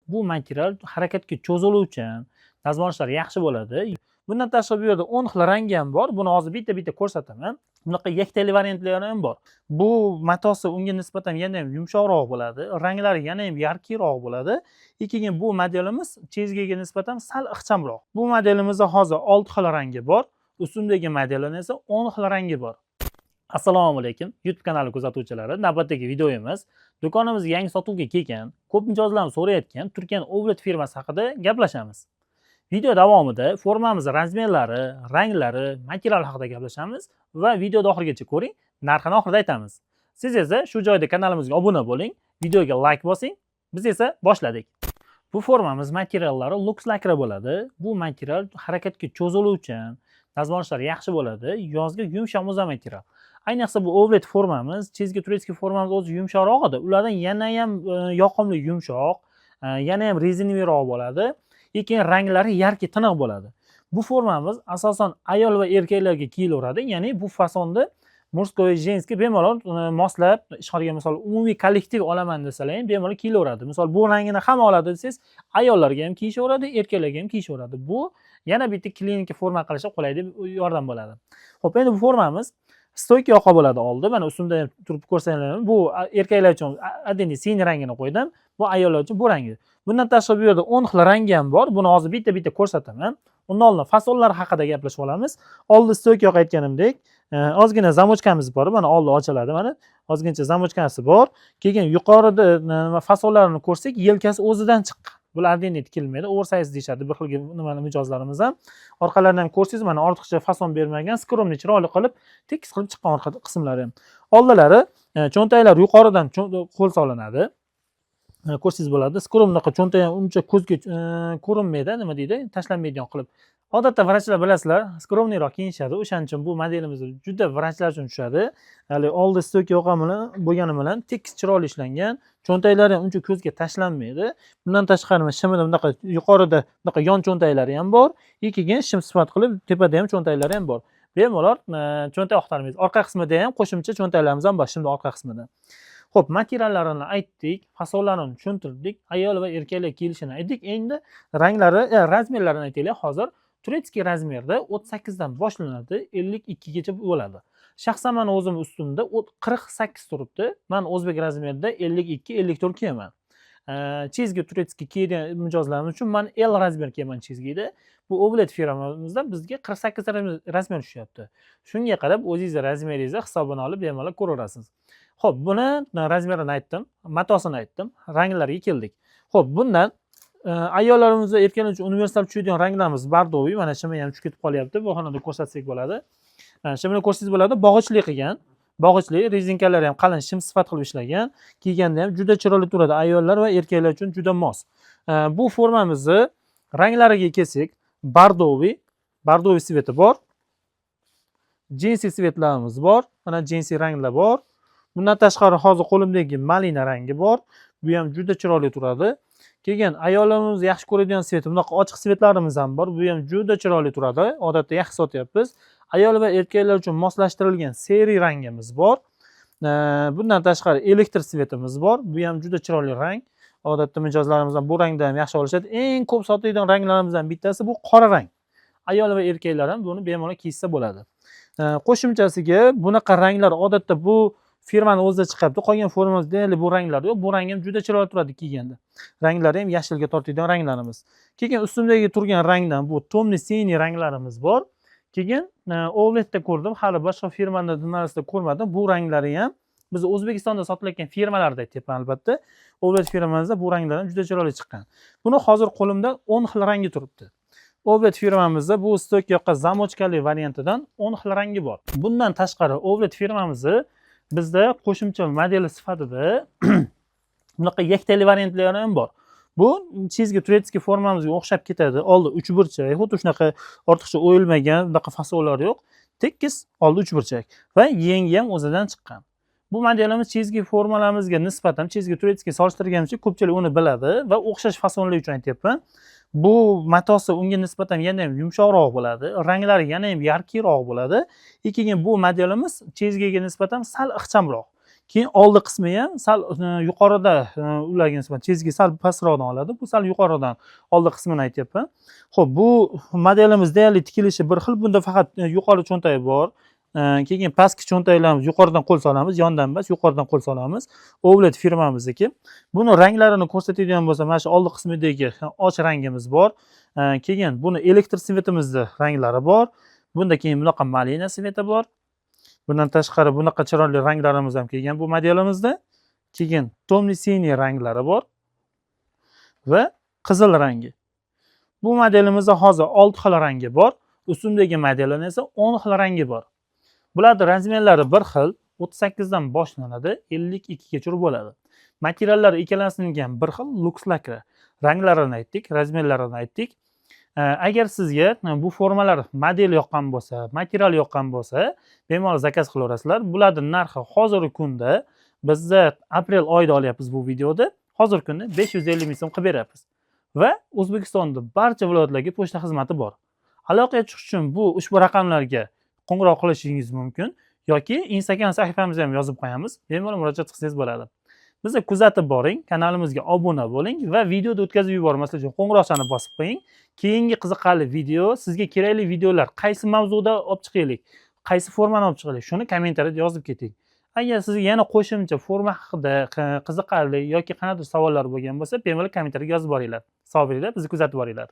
Bu material harakatga cho'ziluvchan, dazmol olishlari yaxshi bo'ladi. Bundan tashqari bu yerda 10 xil rangi ham bor. Buni hozir bitta-bitta ko'rsataman. Bunaqa yaktali variantlari ham bor. Bu matosi unga nisbatan yana ham yumshoqroq bo'ladi. Ranglari yana ham yarkiroq bo'ladi. Keyin bu modelimiz chizgiga nisbatan sal ixchamroq. Bu modelimizda hozir 6 xil rangi bor. Ustundagi modelning esa 10 xil rangi bor. Assalomu alaykum YouTube kanali kuzatuvchilari. Navbatdagi videomiz do'konimizga yangi sotuvga kelgan, ko'p mijozlarni so'rayotgan Turkian Ovlet firmasi haqida gaplashamiz. Video davomida formamiz razmerlari, ranglari, material haqida gaplashamiz va videoni oxirigacha ko'ring, narxini oxirida aytamiz. Siz esa shu joyda kanalimizga obuna bo'ling, videoga like bosing. Biz esa boshladik. Bu formamiz materiallari Lux Lacra bo'ladi. Bu material harakatga cho'ziluvchan, dazmol olishlari yaxshi bo'ladi. Yozga yumshoq muzam material. Ayniqsa bu ovlet formamiz, chizgi turetskiy formamiz o'zi yumshoqroq edi. Ulardan yana ham yoqimli yumshoq, yana ham rezinivroq bo'ladi. Lekin ranglari yarki tiniq bo'ladi. Bu formamiz asosan ayol va erkaklarga kiyilaveradi. Ya'ni bu fasonda murskoy, jenskiy bemalol moslab, ishxonaga misol umumiy kollektiv olaman desalar ham bemalol kiyilaveradi. Misol bu rangini ham oladi desangiz, ayollarga ham kiyishaveradi, erkaklarga ham kiyishaveradi. Bu yana bitta klinika forma qilishga qulay deb yordam bo'ladi. Xo'p, endi bu formamiz stoyka yoqa bo'ladi oldi. Mana ustimda turib ko'rsanglar, bu erkaklar uchun adini siniy rangini qo'ydim. Bu ayollar uchun bu rangi. Bundan tashqari bu yerda 10 xil rangi ham bor. Buni hozir bitta-bitta ko'rsataman. Undan oldin fasonlar haqida gaplashib olamiz. Oldi stoyka yoqa aytganimdek, ozgina zamochkamiz bor. Mana oldi ochiladi. Mana ozgincha zamochkasi bor. Keyin yuqorida fasonlarini ko'rsak, yelkasi o'zidan chiqqan. Bular adini tikilmaydi, oversize deyishadi. Bir xil nimani mijozlarimiz ham. Orqalaridan ham ko'rsangiz, mana ortiqcha fason bermagan, skromni chiroyli qilib, tekis qilib chiqqan orqa qismlari ham. Oldilari cho'ntaklar yuqoridan qo'l solinadi. Ko'rsangiz bo'ladi. Skromnaqa cho'ntak ham uncha ko'zga ko'rinmaydi, nima deydi, tashlanmaydigan qilib. Odatda vrachlar bilasizlar, skromniyroq kiyishadi. O'shaning uchun bu modelimiz juda vrachlar uchun tushadi. Hali oldi stoyka yoqa bilan bo'lgani bilan tekis chiroyli ishlangan. Cho'ntaklari ham uncha ko'zga tashlanmaydi. Bundan tashqari shimida bunaqa yuqorida bunaqa yon cho'ntaklari ham bor. Keyin shim sifat qilib tepada ham cho'ntaklari ham bor. Bemalol cho'ntak axtarmaysiz. Orqa qismida ham qo'shimcha cho'ntaklarimiz ham bor, shimda orqa qismida. Xo'p, materiallarini aytdik, fasonlarini tushuntirdik, ayol va erkaklar kiyilishini aytdik. Endi ranglari, razmerlarini aytaylik. Hozir turetskiy razmerda 38 dan boshlanadi, 52 gacha bo'ladi. Shaxsan men o'zim ustimda 48 turibdi. Men o'zbek razmerida 52, 54 kiyaman. Chizgi turetskiy kiygan mijozlarimiz uchun men L razmer kiyaman chizgida. Bu Ovlet firmamizda bizga 48 razmer tushyapti. Shunga qarab o'zingiz razmeringizni hisobini olib bemalol ko'raverasiz. Xo'p, buni razmerini aytdim, matosini aytdim, ranglariga keldik. Xo'p, bundan ayollarimiz va erkaklar uchun universal tushadigan ranglarimiz bardoviy, mana shimi ham tushib ketib qolyapti. Bu xonada ko'rsatsak bo'ladi. Shimini ko'rsangiz bo'ladi, bog'ichli qilgan. Bog'ichli, rezinkalari ham qalin shim sifat qilib ishlagan. Kiyganda ham juda chiroyli turadi. Ayollar va erkaklar uchun juda mos. Bu formamizni ranglariga kelsak, bardoviy sveti bor. Jinsi svetlarimiz bor. Mana jinsi ranglar bor. Bundan tashqari hozir qo'limdagi malina rangi bor. Bu ham juda chiroyli turadi. Keyin ayollarimiz yaxshi ko'radigan svet, bunaqa ochiq svetlarimiz ham bor. Bu ham juda chiroyli turadi. Odatda yaxshi sotyapmiz. Ayol va erkaklar uchun moslashtirilgan seri rangimiz bor. Bundan tashqari elektr svetimiz bor. Bu ham juda chiroyli rang. Odatda mijozlarimiz ham bu rangda ham yaxshi olishadi. Eng ko'p sotiladigan ranglarimizdan bittasi bu qora rang. Ayol va erkaklar ham buni bemalol kiysa bo'ladi. Qo'shimchasiga bunaqa ranglar odatda bu firmani o'zida chiqibdi. Qolgan formamizda deyarli bu ranglar yo'q. Bu rang ham juda chiroyli turadi kiyganda. Ranglari ham yashilga tortadigan ranglarimiz. Keyin ustimdagi turgan rangdan bu tomni siniy ranglarimiz bor. Keyin Ovletda ko'rdim, hali boshqa firmaning dinasida ko'rmadim. Bu ranglari ham biz O'zbekistonda sotilayotgan firmalarda aytyapman albatta. Ovlet firmamizda bu ranglar ham juda chiroyli chiqqan. Buni hozir qo'limda 10 xil rangi turibdi. Ovlet firmamizda bu stoyka yoqa zamochkali variantidan 10 xil rangi bor. Bundan tashqari Ovlet firmamizni bizda qo'shimcha modeli sifatida bunaqa yaktali variantlari ham bor. Bu chizgi turetskiy formamizga o'xshab ketadi. Oldi 3 burchak, xuddi shunaqa ortiqcha o'yilmagan, bunaqa fasonlar yo'q. Tekis oldi 3 burchak va yengi ham o'zidan chiqqan. Bu modelimiz chizgi formalarimizga nisbatan chizgi turetskiy solishtirganimcha ko'pchilik uni biladi va o'xshash fasonlar uchun aytyapman. Bu matosi unga nisbatan yana ham yumshoqroq bo'ladi, ranglari yana ham yarkiroq bo'ladi. Keyin bu modelimiz chizgiga nisbatan sal ixchamroq. Keyin oldi qismi ham sal yuqorida ularga nisbatan chizgi sal pastroqdan oladi. Bu sal yuqoridan oldi qismini aytyapman. Xo'p, bu modelimiz deyarli tikilishi bir xil. Bunda faqat yuqori cho'ntagi bor. Keyin pastki cho'ntaklarimiz yuqoridan qo'l solamiz, yondan emas, yuqoridan qo'l solamiz. Ovlet firmamizniki. Buni ranglarini ko'rsatadigan bo'lsam, mana shu oldi qismidagi och rangimiz bor. Keyin buni elektr svetimizning ranglari bor. Bunda keyin bunaqa malina sveti bor. Bundan tashqari bunaqa chiroyli ranglarimiz ham kelgan bu modelimizda. Keyin temno-siniy ranglari bor va qizil rangi. Bu modelimizda hozir 6 xil rangi bor. Ustundagi modelning esa 10 xil rangi bor. Bularning razmerlari bir xil, 38 dan boshlanadi, 52 gacha bo'ladi. Materiallari ikkalasining ham bir xil, Lux Lacquer. Ranglarini aytdik, razmerlarini aytdik. Agar sizga bu formalar model yoqqan bo'lsa, material yoqqan bo'lsa, bemalol zakaz qilaverasizlar. Bularning narxi hozirgi kunda bizda aprel oyida olyapmiz bu videoda. Hozirgi kunda 550 ming so'm qilib beryapmiz. Va O'zbekistonda barcha viloyatlarga pochta xizmati bor. Aloqaga chiqish uchun bu ushbu raqamlarga qo'ng'iroq qilishingiz mumkin yoki Instagram sahifamizga ham yozib qo'yamiz. Bemalol murojaat qilsangiz bo'ladi. Bizni kuzatib boring, kanalimizga obuna bo'ling va videoni o'tkazib yubormaslik uchun qo'ng'iroqchani bosib qo'ying. Keyingi qiziqarli video, sizga kerakli videolar qaysi mavzuda olib chiqaylik, qaysi formani olib chiqaylik, shuni kommentariyada yozib keting. Agar sizga yana qo'shimcha forma haqida qiziqarli yoki qanaqadir savollar bo'lgan bo'lsa, bemalol kommentariyga yozib boringlar. Sog' bo'linglar, bizni kuzatib boringlar.